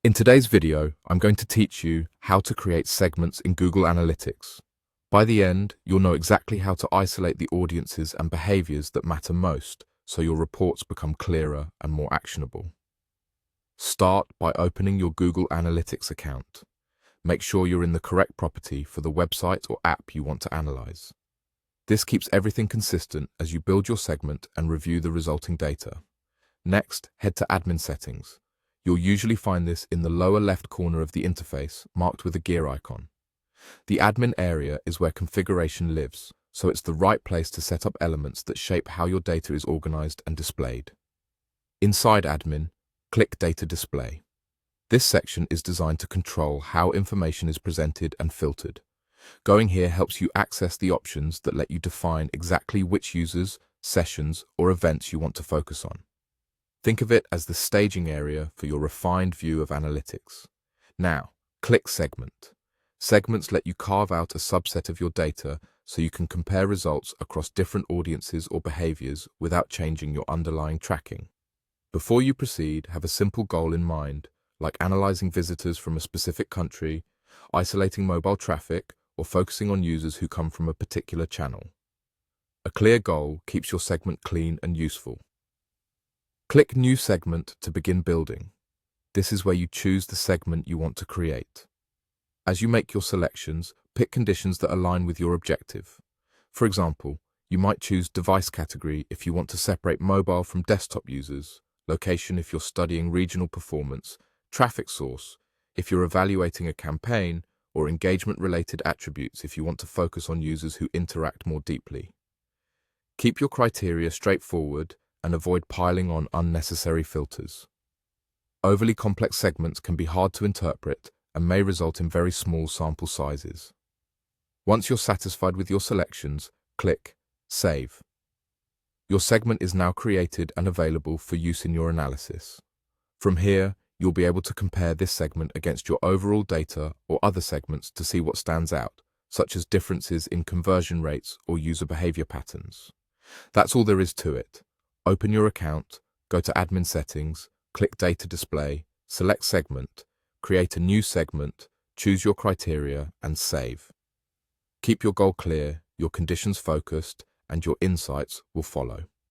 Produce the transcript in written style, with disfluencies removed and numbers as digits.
In today's video, I'm going to teach you how to create segments in Google Analytics. By the end, you'll know exactly how to isolate the audiences and behaviors that matter most so your reports become clearer and more actionable. Start by opening your Google Analytics account. Make sure you're in the correct property for the website or app you want to analyze. This keeps everything consistent as you build your segment and review the resulting data. Next, head to Admin Settings. You'll usually find this in the lower left corner of the interface, marked with a gear icon. The admin area is where configuration lives, so it's the right place to set up elements that shape how your data is organized and displayed. Inside admin, click Data Display. This section is designed to control how information is presented and filtered. Going here helps you access the options that let you define exactly which users, sessions, or events you want to focus on. Think of it as the staging area for your refined view of analytics. Now, click Segment. Segments let you carve out a subset of your data so you can compare results across different audiences or behaviors without changing your underlying tracking. Before you proceed, have a simple goal in mind, like analyzing visitors from a specific country, isolating mobile traffic, or focusing on users who come from a particular channel. A clear goal keeps your segment clean and useful. Click New Segment to begin building. This is where you choose the segment you want to create. As you make your selections, pick conditions that align with your objective. For example, you might choose device category if you want to separate mobile from desktop users, location if you're studying regional performance, traffic source if you're evaluating a campaign, or engagement-related attributes if you want to focus on users who interact more deeply. Keep your criteria straightforward and avoid piling on unnecessary filters. Overly complex segments can be hard to interpret and may result in very small sample sizes. Once you're satisfied with your selections, click Save. Your segment is now created and available for use in your analysis. From here, you'll be able to compare this segment against your overall data or other segments to see what stands out, such as differences in conversion rates or user behavior patterns. That's all there is to it. Open your account, go to Admin Settings, click Data Display, select Segment, create a new segment, choose your criteria, and save. Keep your goal clear, your conditions focused, and your insights will follow.